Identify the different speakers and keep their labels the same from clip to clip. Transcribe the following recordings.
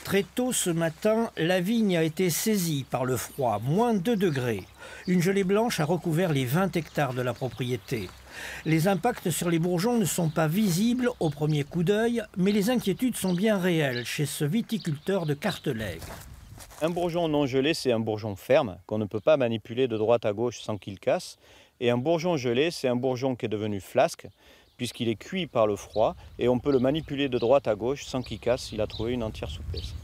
Speaker 1: Très tôt ce matin, la vigne a été saisie par le froid, moins 2 degrés. Une gelée blanche a recouvert les 20 hectares de la propriété. Les impacts sur les bourgeons ne sont pas visibles au premier coup d'œil, mais les inquiétudes sont bien réelles chez ce viticulteur de Cartelègue.
Speaker 2: Un bourgeon non gelé, c'est un bourgeon ferme qu'on ne peut pas manipuler de droite à gauche sans qu'il casse. Et un bourgeon gelé, c'est un bourgeon qui est devenu flasque, puisqu'il est cuit par le froid, et on peut le manipuler de droite à gauche sans qu'il casse, il a trouvé une entière souplesse.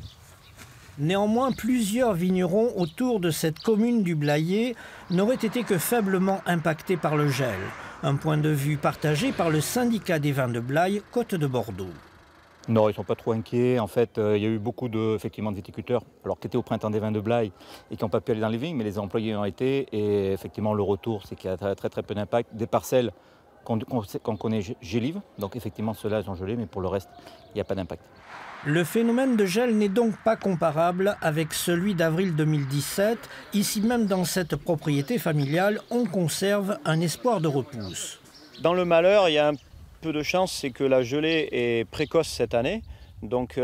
Speaker 1: Néanmoins, plusieurs vignerons autour de cette commune du Blayais n'auraient été que faiblement impactés par le gel. Un point de vue partagé par le syndicat des vins de Blaye, Côte de Bordeaux.
Speaker 3: Non, ils ne sont pas trop inquiets. En fait, il y a eu beaucoup de viticulteurs qui étaient au printemps des vins de Blaye et qui n'ont pas pu aller dans les vignes, mais les employés ont été. Et effectivement, le retour, c'est qu'il y a très peu d'impact. Des parcelles qu'on connaît gélives, donc effectivement, ceux-là, ils ont gelé, mais pour le reste, il n'y a pas d'impact.
Speaker 1: Le phénomène de gel n'est donc pas comparable avec celui d'avril 2017. Ici même, dans cette propriété familiale, on conserve un espoir de repousse.
Speaker 2: Dans le malheur, il y a un peu de chance, c'est que la gelée est précoce cette année, donc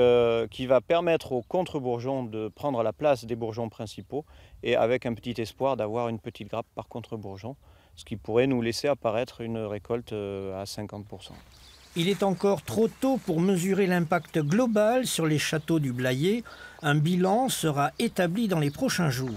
Speaker 2: qui va permettre aux contre-bourgeons de prendre la place des bourgeons principaux et avec un petit espoir d'avoir une petite grappe par contre-bourgeon, ce qui pourrait nous laisser apparaître une récolte à 50%.
Speaker 1: Il est encore trop tôt pour mesurer l'impact global sur les châteaux du Blayais. Un bilan sera établi dans les prochains jours.